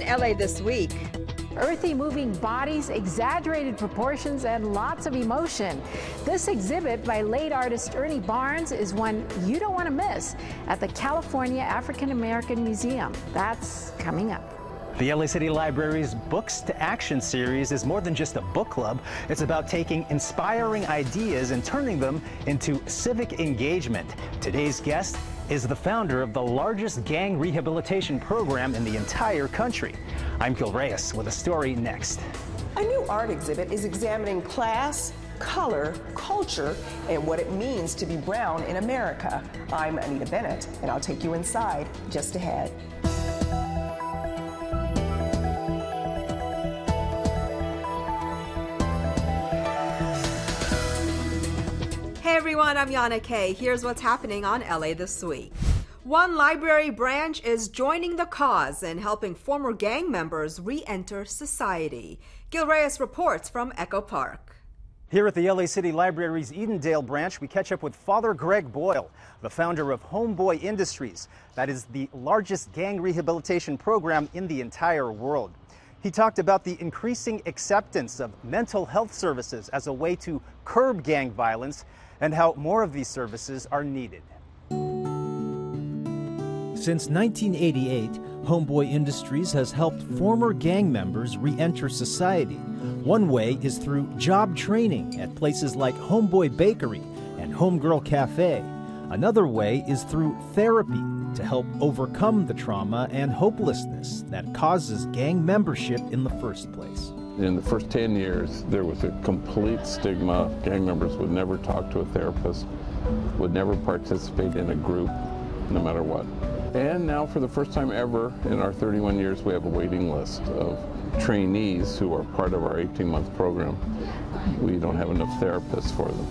LA This Week. Earthy moving bodies, exaggerated proportions, and lots of emotion. This exhibit by late artist Ernie Barnes is one you don't want to miss at the California African American Museum. That's coming up. The LA City Library's Books to Action series is more than just a book club. It's about taking inspiring ideas and turning them into civic engagement. Today's guest is the founder of the largest gang rehabilitation program in the entire country. I'm Gil Reyes with a story next. A new art exhibit is examining class, color, culture, and what it means to be brown in America. I'm Anita Bennett, and I'll take you inside just ahead. Hey everyone, I'm Yana Kay. Here's what's happening on LA This Week. One library branch is joining the cause and helping former gang members re-enter society. Gil Reyes reports from Echo Park. Here at the LA City Library's Edendale branch, we catch up with Father Greg Boyle, the founder of Homeboy Industries. That is the largest gang rehabilitation program in the entire world. He talked about the increasing acceptance of mental health services as a way to curb gang violence and how more of these services are needed. Since 1988, Homeboy Industries has helped former gang members re-enter society. One way is through job training at places like Homeboy Bakery and Homegirl Cafe. Another way is through therapy to help overcome the trauma and hopelessness that causes gang membership in the first place. In the first 10 years, there was a complete stigma. Gang members would never talk to a therapist, would never participate in a group, no matter what. And now, for the first time ever in our 31 years, we have a waiting list of trainees who are part of our 18-month program. We don't have enough therapists for them.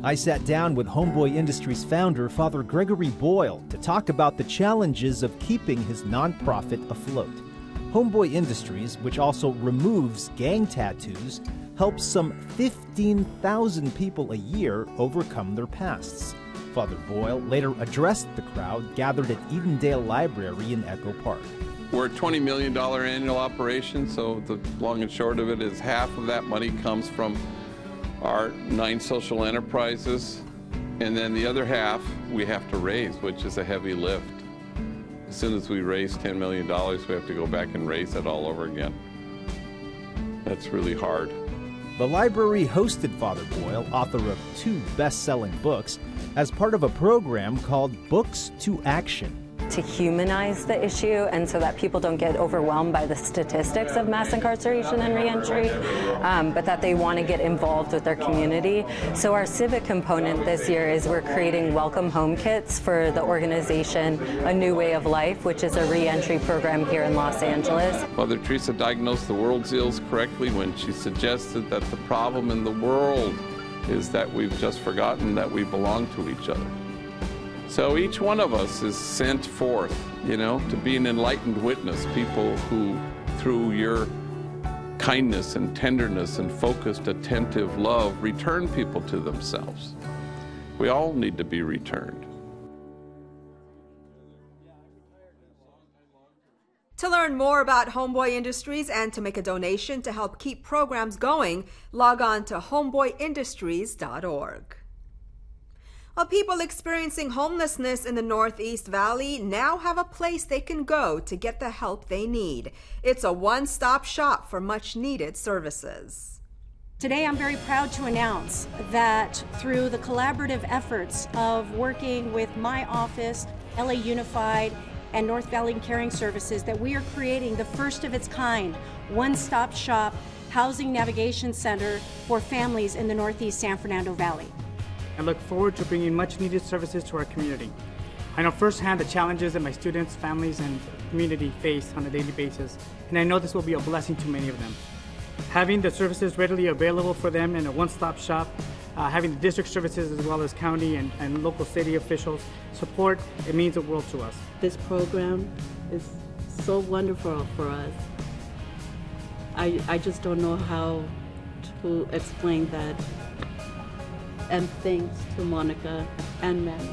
I sat down with Homeboy Industries founder, Father Gregory Boyle, to talk about the challenges of keeping his nonprofit afloat. Homeboy Industries, which also removes gang tattoos, helps some 15,000 people a year overcome their pasts. Father Boyle later addressed the crowd gathered at Edendale Library in Echo Park. We're a $20 million annual operation, so the long and short of it is half of that money comes from our 9 social enterprises, and then the other half we have to raise, which is a heavy lift. As soon as we raise $10 million, we have to go back and raise it all over again. That's really hard. The library hosted Father Boyle, author of 2 best-selling books, as part of a program called Books to Action. To humanize the issue and so that people don't get overwhelmed by the statistics of mass incarceration and reentry, but that they want to get involved with their community. So our civic component this year is we're creating welcome home kits for the organization A New Way of Life, which is a reentry program here in Los Angeles. Mother Teresa diagnosed the world's ills correctly when she suggested that the problem in the world is that we've just forgotten that we belong to each other. So each one of us is sent forth, to be an enlightened witness, people who, through your kindness and tenderness and focused, attentive love, return people to themselves. We all need to be returned. To learn more about Homeboy Industries and to make a donation to help keep programs going, log on to homeboyindustries.org. Well, people experiencing homelessness in the Northeast Valley now have a place they can go to get the help they need. It's a one-stop shop for much-needed services. Today, I'm very proud to announce that through the collaborative efforts of working with my office, LA Unified, and North Valley Caring Services, that we are creating the first of its kind one-stop shop housing navigation center for families in the Northeast San Fernando Valley. I look forward to bringing much-needed services to our community. I know firsthand the challenges that my students, families, and community face on a daily basis, and I know this will be a blessing to many of them. Having the services readily available for them in a one-stop shop, having the district services as well as county and local city officials support, it means the world to us. This program is so wonderful for us. I just don't know how to explain that. And thanks to Monica and Manny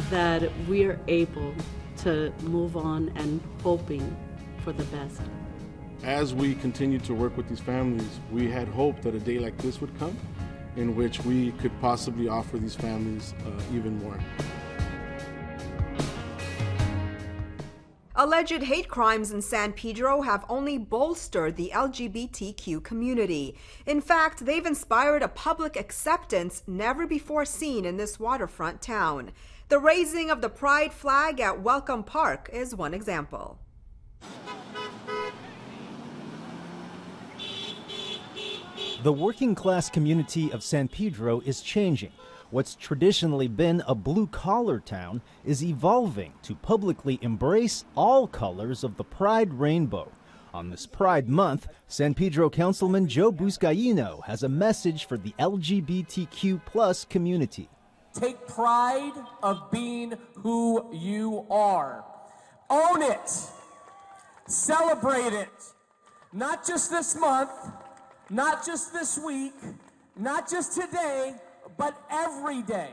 that we are able to move on and hoping for the best. As we continue to work with these families, we had hoped that a day like this would come in which we could possibly offer these families even more. Alleged hate crimes in San Pedro have only bolstered the LGBTQ community. In fact, they've inspired a public acceptance never before seen in this waterfront town. The raising of the Pride flag at Welcome Park is one example. The working-class community of San Pedro is changing. What's traditionally been a blue-collar town is evolving to publicly embrace all colors of the Pride rainbow. On this Pride Month, San Pedro Councilman Joe Buscaino has a message for the LGBTQ+ community. Take pride of being who you are. Own it. Celebrate it. Not just this month, not just this week, not just today, but every day.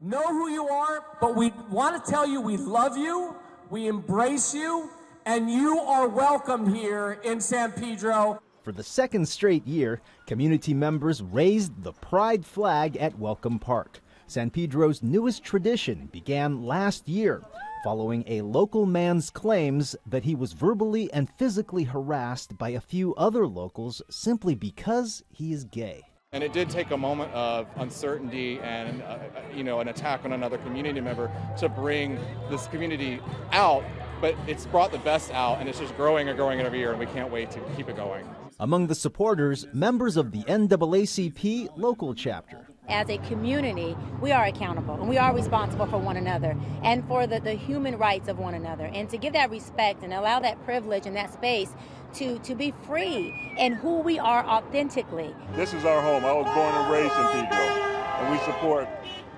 Know who you are, but we want to tell you we love you, we embrace you, and you are welcome here in San Pedro. For the second straight year, community members raised the Pride flag at Welcome Park. San Pedro's newest tradition began last year, following a local man's claims that he was verbally and physically harassed by a few other locals simply because he is gay. And it did take a moment of uncertainty and, an attack on another community member to bring this community out, but it's brought the best out, and it's just growing and growing every year, and we can't wait to keep it going. Among the supporters, members of the NAACP local chapter. As a community, we are accountable and we are responsible for one another and for the human rights of one another, and to give that respect and allow that privilege and that space to be free in who we are authentically. This is our home. I was born and raised in Pedro, and we support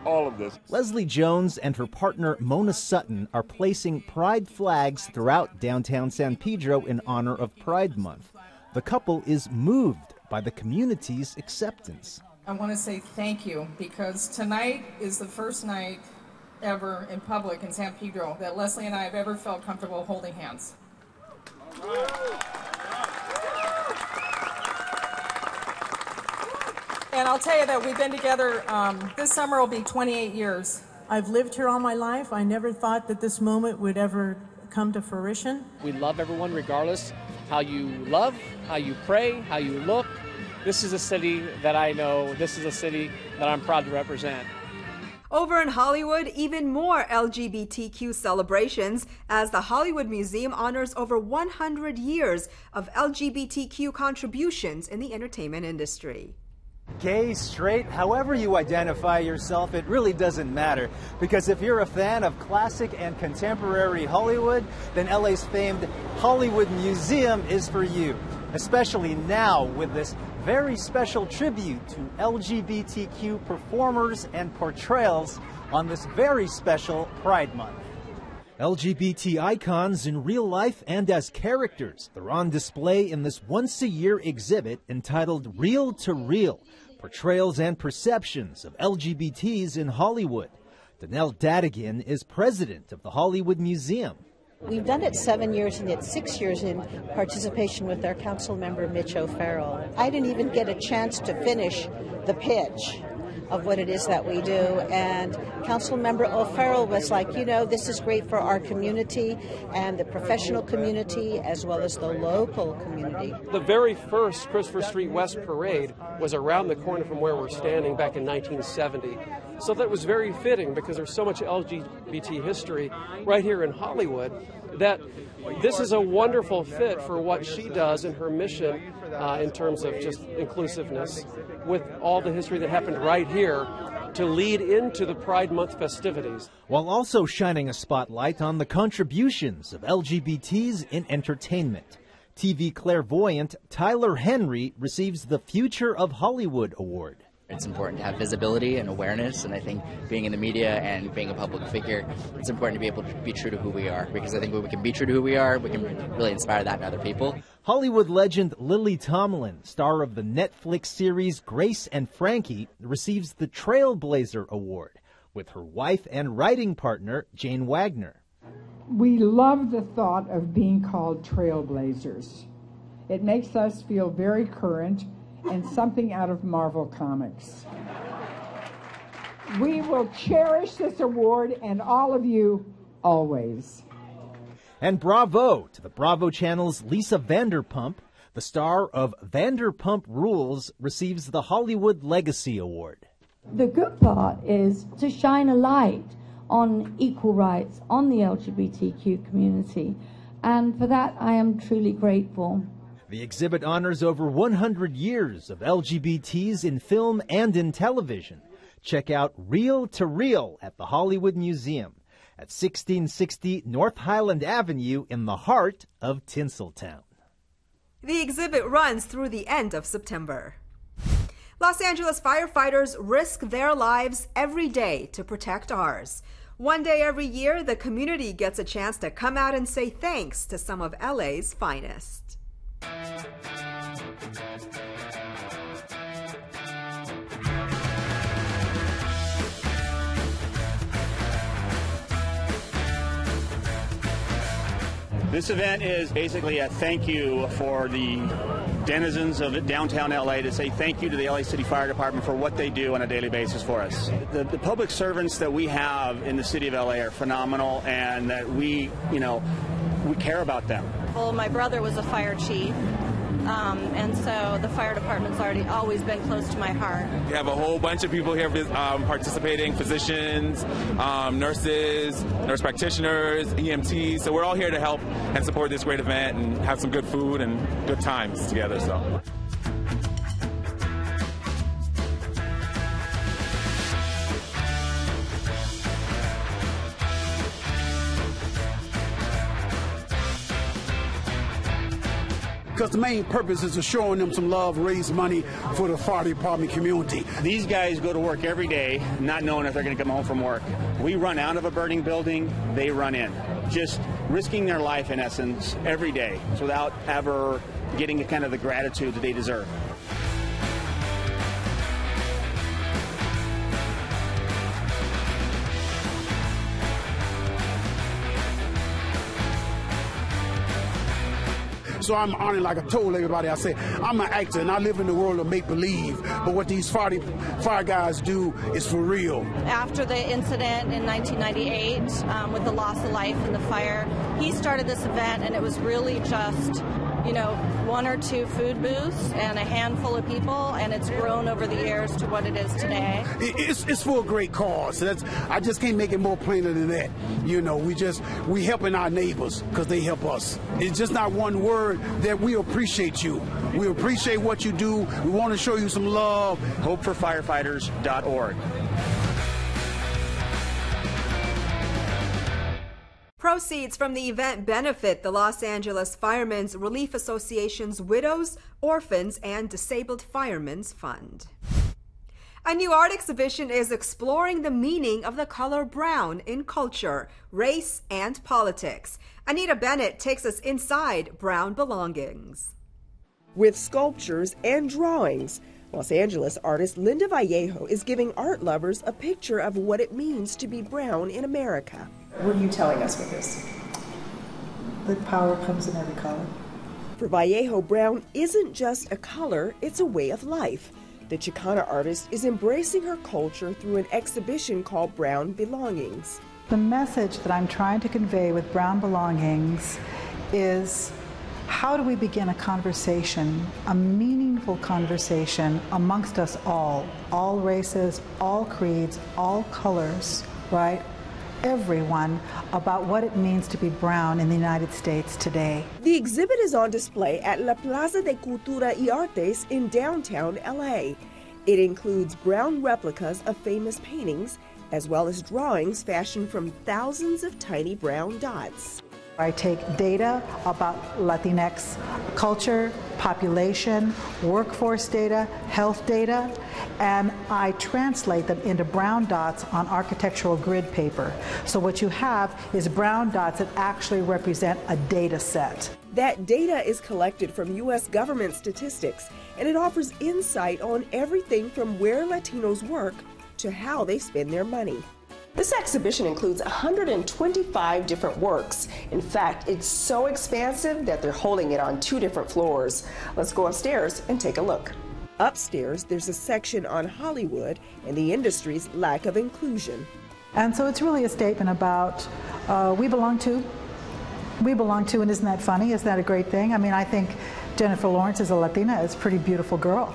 all of this. Leslie Jones and her partner Mona Sutton are placing Pride flags throughout downtown San Pedro in honor of Pride Month. The couple is moved by the community's acceptance. I want to say thank you, because tonight is the first night ever in public in San Pedro that Leslie and I have ever felt comfortable holding hands. And I'll tell you that we've been together, this summer will be 28 years. I've lived here all my life. I never thought that this moment would ever come to fruition. We love everyone regardless how you love, how you pray, how you look. This is a city that I know. This is a city that I'm proud to represent. Over in Hollywood, even more LGBTQ celebrations as the Hollywood Museum honors over 100 years of LGBTQ contributions in the entertainment industry. Gay, straight, however you identify yourself, it really doesn't matter. Because if you're a fan of classic and contemporary Hollywood, then LA's famed Hollywood Museum is for you. Especially now with this very special tribute to LGBTQ performers and portrayals on this very special Pride Month. LGBT icons in real life and as characters. They're on display in this once-a-year exhibit entitled Real to Real, Portrayals and Perceptions of LGBTs in Hollywood. Danelle Dadigan is president of the Hollywood Museum. We've done it 7 years, and it's 6 years in participation with our council member, Mitch O'Farrell. I didn't even get a chance to finish the pitch of what it is that we do, and council member O'Farrell was like, this is great for our community and the professional community as well as the local community. The very first Christopher Street West parade was around the corner from where we're standing back in 1970. So that was very fitting, because there's so much LGBT history right here in Hollywood, that this is a wonderful fit for what she does in her mission in terms of just inclusiveness, with all the history that happened right here to lead into the Pride Month festivities. While also shining a spotlight on the contributions of LGBTs in entertainment. TV clairvoyant Tyler Henry receives the Future of Hollywood Award. It's important to have visibility and awareness, and I think being in the media and being a public figure, it's important to be able to be true to who we are, because I think when we can be true to who we are, we can really inspire that in other people. Hollywood legend Lily Tomlin, star of the Netflix series Grace and Frankie, receives the Trailblazer Award with her wife and writing partner, Jane Wagner. We love the thought of being called trailblazers. It makes us feel very current and something out of Marvel Comics. We will cherish this award and all of you always. And bravo to the Bravo Channel's Lisa Vanderpump. The star of Vanderpump Rules receives the Hollywood Legacy Award. The good part is to shine a light on equal rights, on the LGBTQ community. And for that, I am truly grateful. The exhibit honors over 100 years of LGBTs in film and in television. Check out Reel to Reel at the Hollywood Museum at 1660 North Highland Avenue in the heart of Tinseltown. The exhibit runs through the end of September. Los Angeles firefighters risk their lives every day to protect ours. One day every year, the community gets a chance to come out and say thanks to some of LA's finest. This event is basically a thank you for the denizens of downtown LA, to say thank you to the LA City Fire Department for what they do on a daily basis for us. The public servants that we have in the city of LA are phenomenal, and that we care about them. Well, my brother was a fire chief, and so the fire department's always been close to my heart. We have a whole bunch of people here participating, physicians, nurses, nurse practitioners, EMTs, so we're all here to help and support this great event and have some good food and good times together. So. Because the main purpose is to showing them some love, raise money for the fire department community. These guys go to work every day not knowing if they're going to come home from work. We run out of a burning building, they run in. Just risking their life, in essence, every day without ever getting the kind of the gratitude that they deserve. So I'm honored, like I told everybody, I say, I'm an actor and I live in the world of make-believe, but what these fire guys do is for real. After the incident in 1998 with the loss of life in the fire, he started this event, and it was really just, one or two food booths and a handful of people, and it's grown over the years to what it is today. It's for a great cause. I just can't make it more plainer than that. We helping our neighbors because they help us. It's just not one word that we appreciate you. We appreciate what you do. We want to show you some love. HopeForFirefighters.org. Proceeds from the event benefit the Los Angeles Firemen's Relief Association's Widows, Orphans, and Disabled Firemen's Fund. A new art exhibition is exploring the meaning of the color brown in culture, race, and politics. Anita Bennett takes us inside Brown Belongings. With sculptures and drawings, Los Angeles artist Linda Vallejo is giving art lovers a picture of what it means to be brown in America. What are you telling us with this? That power comes in every color. For Vallejo, brown isn't just a color, it's a way of life. The Chicana artist is embracing her culture through an exhibition called Brown Belongings. The message that I'm trying to convey with Brown Belongings is, how do we begin a conversation, a meaningful conversation amongst us all races, all creeds, all colors, right? Everyone, about what it means to be brown in the United States today. The exhibit is on display at La Plaza de Cultura y Artes in downtown LA. It includes brown replicas of famous paintings, as well as drawings fashioned from thousands of tiny brown dots. I take data about Latinx culture, population, workforce data, health data, and I translate them into brown dots on architectural grid paper. So what you have is brown dots that actually represent a data set. That data is collected from U.S. government statistics, and it offers insight on everything from where Latinos work to how they spend their money. This exhibition includes 125 different works. In fact, it's so expansive that they're holding it on 2 different floors. Let's go upstairs and take a look. Upstairs, there's a section on Hollywood and the industry's lack of inclusion. And so it's really a statement about we belong to, and isn't that funny? Isn't that a great thing? I mean, I think Jennifer Lawrence is a Latina, is a pretty beautiful girl.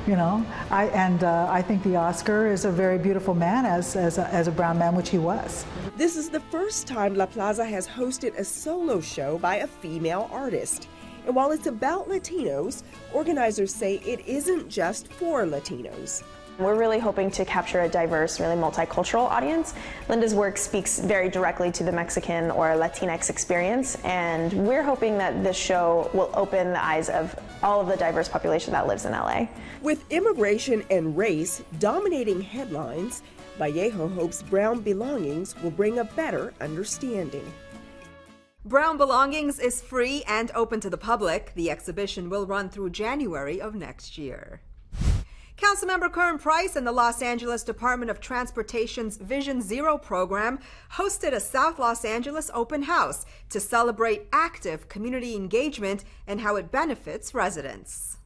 You know, I think the Oscar is a very beautiful man as a brown man, which he was. This is the first time La Plaza has hosted a solo show by a female artist. And while it's about Latinos, organizers say it isn't just for Latinos. We're really hoping to capture a diverse, really multicultural audience. Linda's work speaks very directly to the Mexican or Latinx experience, and we're hoping that this show will open the eyes of all of the diverse population that lives in LA. With immigration and race dominating headlines, Vallejo hopes Brown Belongings will bring a better understanding. Brown Belongings is free and open to the public. The exhibition will run through January of next year. Councilmember Kern Price and the Los Angeles Department of Transportation's Vision Zero program hosted a South Los Angeles open house to celebrate active community engagement and how it benefits residents.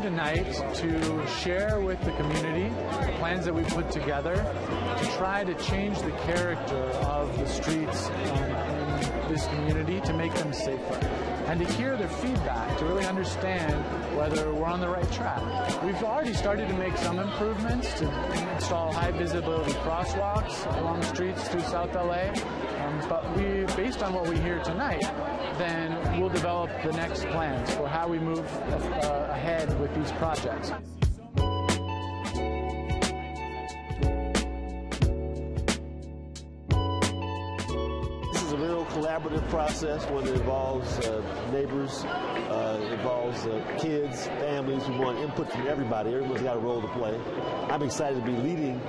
Tonight to share with the community the plans that we put together to try to change the character of the streets in this community to make them safer, and to hear their feedback to really understand whether we're on the right track. We've already started to make some improvements to install high visibility crosswalks along streets through South LA, but based on what we hear tonight, then we'll develop the next plans for how we move ahead with these projects. This is a real collaborative process, one that involves neighbors, involves kids, families. We want input from everybody. Everyone's got a role to play. I'm excited to be leading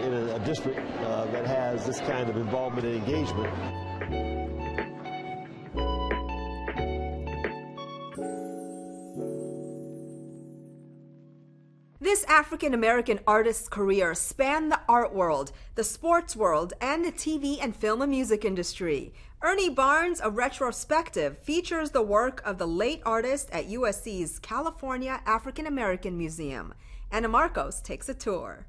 in a district that has this kind of involvement and engagement. This African-American artist's career spanned the art world, the sports world, and the TV and film and music industry. Ernie Barnes, a retrospective, features the work of the late artist at USC's California African-American Museum. Anna Marcos takes a tour.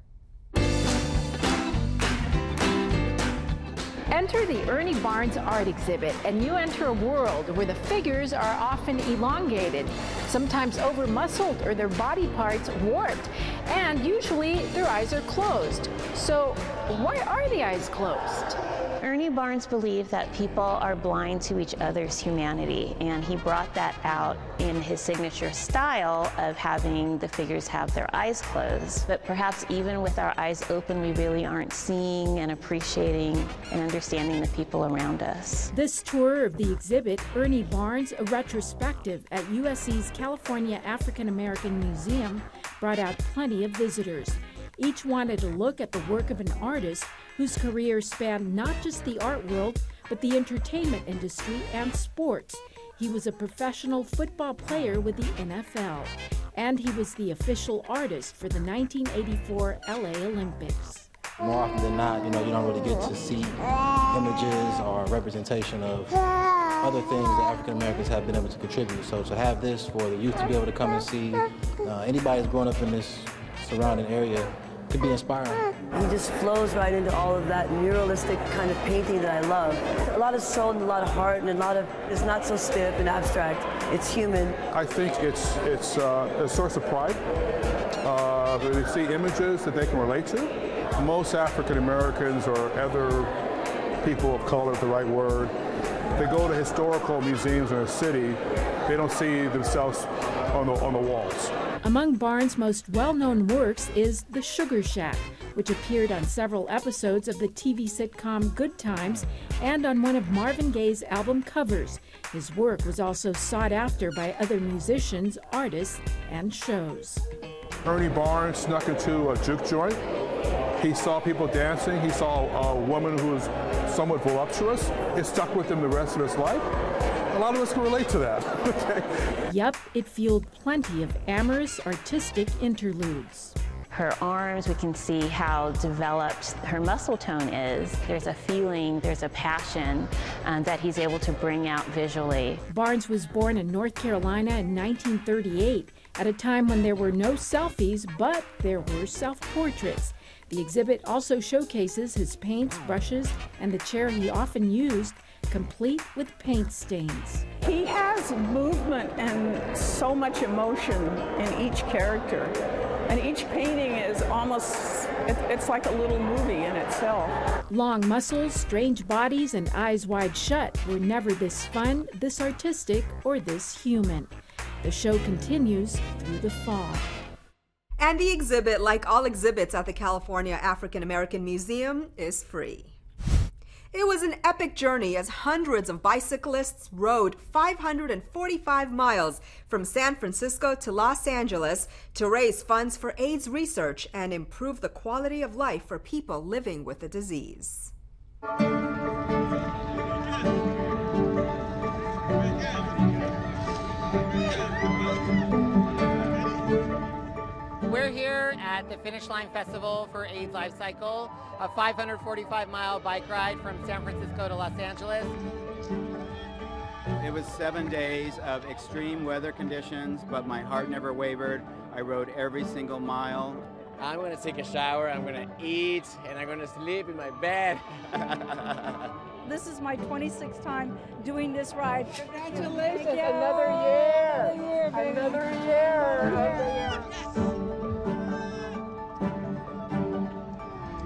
Enter the Ernie Barnes art exhibit, and you enter a world where the figures are often elongated, sometimes over-muscled or their body parts warped, and usually their eyes are closed. So why are the eyes closed? Ernie Barnes believed that people are blind to each other's humanity, and he brought that out in his signature style of having the figures have their eyes closed. But perhaps even with our eyes open, we really aren't seeing and appreciating and understanding the people around us. This tour of the exhibit, Ernie Barnes, a retrospective at USC's California African American Museum, brought out plenty of visitors. Each wanted to look at the work of an artist whose career spanned not just the art world, but the entertainment industry and sports. He was a professional football player with the NFL, and he was the official artist for the 1984 LA Olympics. More often than not, you don't really get to see images or representation of other things that African Americans have been able to contribute. So to have this for the youth to be able to come and see, anybody that's grown up in this surrounding area could be inspiring. He just flows right into all of that muralistic kind of painting that I love. A lot of soul and a lot of heart, and it's not so stiff and abstract. It's human. I think it's a source of pride. They see images that they can relate to. Most African Americans or other people of color, is the right word, they go to historical museums in a city, they don't see themselves on the walls. Among Barnes' most well-known works is The Sugar Shack, which appeared on several episodes of the TV sitcom Good Times and on one of Marvin Gaye's album covers. His work was also sought after by other musicians, artists, and shows. Ernie Barnes snuck into a juke joint. He saw people dancing. He saw a woman who was somewhat voluptuous. It stuck with him the rest of his life. A lot of us can relate to that. Okay. Yup, it fueled plenty of amorous, artistic interludes. Her arms, we can see how developed her muscle tone is. There's a feeling, there's a passion that he's able to bring out visually. Barnes was born in North Carolina in 1938, at a time when there were no selfies, but there were self-portraits. The exhibit also showcases his paints, brushes, and the chair he often used, complete with paint stains. He has movement and so much emotion in each character. And each painting is almost, it's like a little movie in itself. Long muscles, strange bodies, and eyes wide shut were never this fun, this artistic, or this human. The show continues through the fall. And the exhibit, like all exhibits at the California African American Museum, is free. It was an epic journey as hundreds of bicyclists rode 545 miles from San Francisco to Los Angeles to raise funds for AIDS research and improve the quality of life for people living with the disease. We're here at the Finish Line Festival for AIDS Lifecycle, a 545-mile bike ride from San Francisco to Los Angeles. It was 7 days of extreme weather conditions, but my heart never wavered. I rode every single mile. I'm going to take a shower, I'm going to eat, and I'm going to sleep in my bed. This is my 26th time doing this ride. Congratulations! Another year! Another year!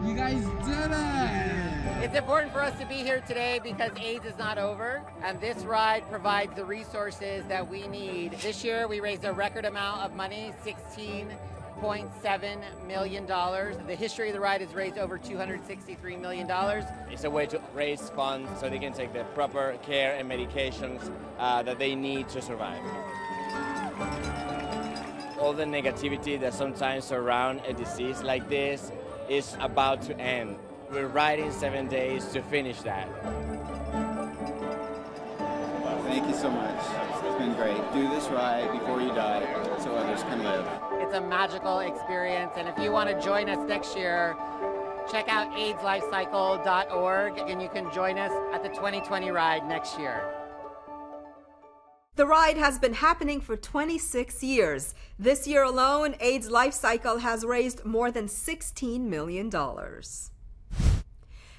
You guys did it! It's important for us to be here today because AIDS is not over, and this ride provides the resources that we need. This year we raised a record amount of money, $16.7 million. The history of the ride has raised over $263 million. It's a way to raise funds so they can take the proper care and medications that they need to survive. All the negativity that sometimes surround a disease like this is about to end. We're riding 7 days to finish that. Thank you so much. It's been great. Do this ride before you die so others can live. It's a magical experience, and if you want to join us next year, check out AIDSLifecycle.org, and you can join us at the 2020 ride next year. The ride has been happening for 26 years. This year alone, AIDS Lifecycle has raised more than $16 million.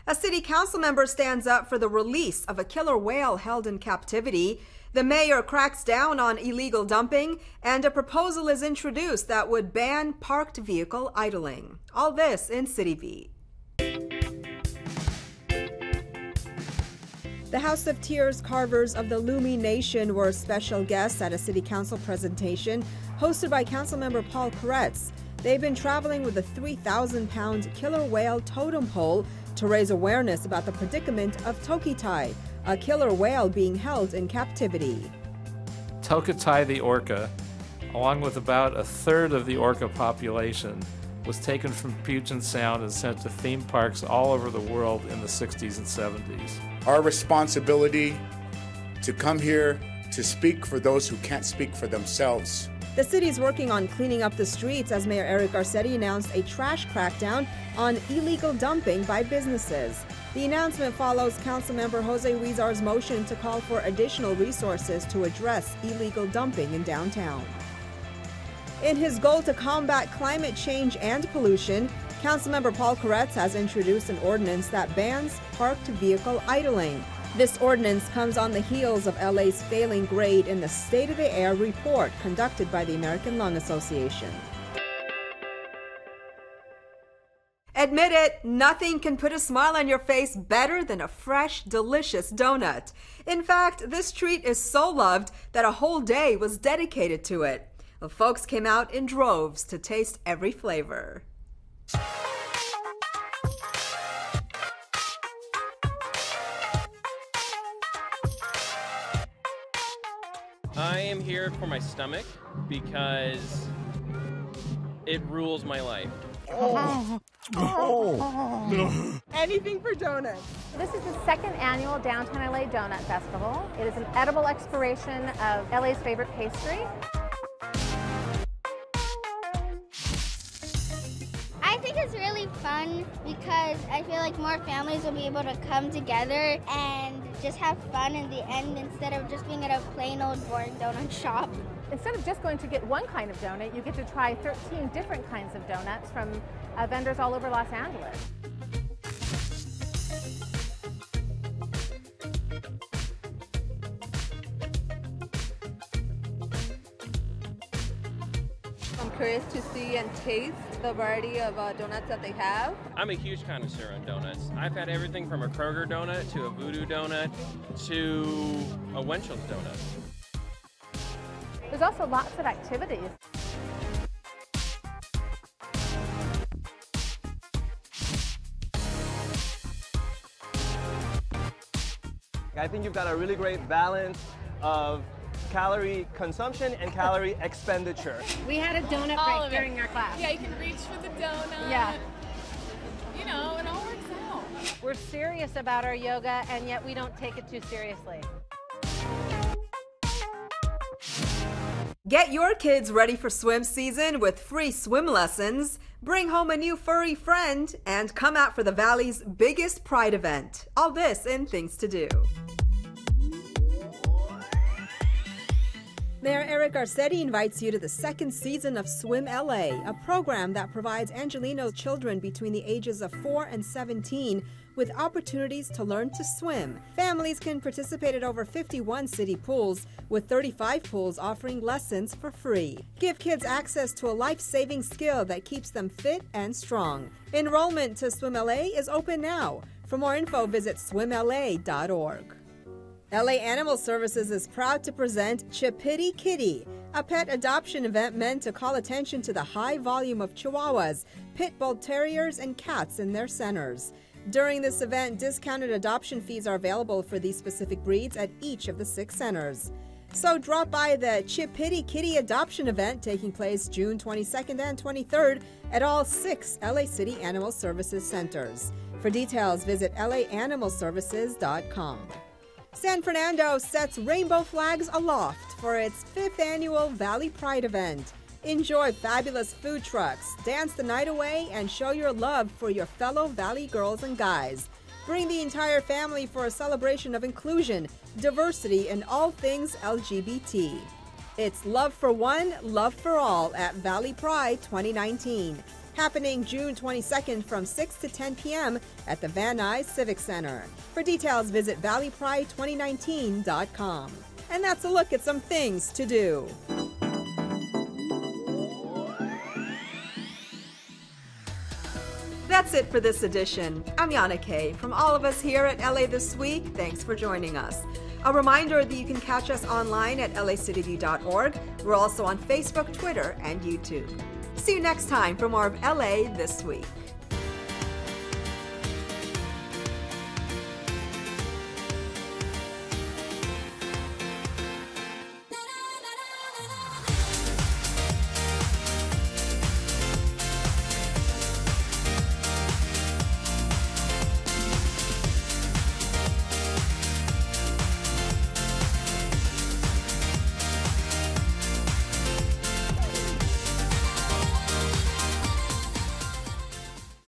A city council member stands up for the release of a killer whale held in captivity. The mayor cracks down on illegal dumping, and a proposal is introduced that would ban parked vehicle idling. All this in City Beat. The House of Tears carvers of the Lumi Nation were special guests at a city council presentation hosted by Councilmember Paul Koretz. They've been traveling with a 3,000-pound killer whale totem pole to raise awareness about the predicament of Tokita, a killer whale being held in captivity. Tokita the orca, along with about a third of the orca population, was taken from Puget Sound and sent to theme parks all over the world in the 60s and 70s. Our responsibility to come here to speak for those who can't speak for themselves. The city's working on cleaning up the streets as Mayor Eric Garcetti announced a trash crackdown on illegal dumping by businesses. The announcement follows Councilmember Jose Huizar's motion to call for additional resources to address illegal dumping in downtown. In his goal to combat climate change and pollution, Councilmember Paul Koretz has introduced an ordinance that bans parked vehicle idling. This ordinance comes on the heels of LA's failing grade in the State of the Air report conducted by the American Lung Association. Admit it, nothing can put a smile on your face better than a fresh, delicious donut. In fact, this treat is so loved that a whole day was dedicated to it. The folks came out in droves to taste every flavor. I'm here for my stomach because it rules my life. Anything for donuts. This is the second annual Downtown LA Donut Festival. It is an edible exploration of LA's favorite pastry. I think it's really fun because I feel like more families will be able to come together and just have fun in the end instead of just being at a plain old boring donut shop. Instead of just going to get one kind of donut, you get to try 13 different kinds of donuts from vendors all over Los Angeles. I'm curious to see and taste the variety of donuts that they have. I'm a huge connoisseur on donuts. I've had everything from a Kroger donut to a Voodoo donut to a Wenchell's donut. There's also lots of activities. I think you've got a really great balance of calorie consumption and calorie expenditure. We had a donut break during our class. Yeah, you can reach for the donut. Yeah. You know, it all works out. We're serious about our yoga, and yet we don't take it too seriously. Get your kids ready for swim season with free swim lessons. Bring home a new furry friend and come out for the Valley's biggest Pride event. All this in Things to Do. Mayor Eric Garcetti invites you to the second season of Swim LA, a program that provides Angelino children between the ages of 4 and 17 with opportunities to learn to swim. Families can participate at over 51 city pools, with 35 pools offering lessons for free. Give kids access to a life-saving skill that keeps them fit and strong. Enrollment to Swim LA is open now. For more info, visit swimla.org. LA Animal Services is proud to present Chipitty Kitty, a pet adoption event meant to call attention to the high volume of Chihuahuas, Pit Bull Terriers, and cats in their centers. During this event, discounted adoption fees are available for these specific breeds at each of the 6 centers. So drop by the Chipitty Kitty adoption event taking place June 22nd and 23rd at all 6 LA City Animal Services centers. For details, visit laanimalservices.com. San Fernando sets rainbow flags aloft for its 5th annual Valley Pride event. Enjoy fabulous food trucks, dance the night away, and show your love for your fellow Valley girls and guys. Bring the entire family for a celebration of inclusion, diversity, and all things LGBT. It's love for one, love for all at Valley Pride 2019. Happening June 22nd from 6 to 10 p.m. at the Van Nuys Civic Center. For details, visit valleypride2019.com. And that's a look at some things to do. That's it for this edition. I'm Yana Kay. From all of us here at LA This Week, thanks for joining us. A reminder that you can catch us online at lacitywiew.org. We're also on Facebook, Twitter, and YouTube. See you next time for more of LA This Week.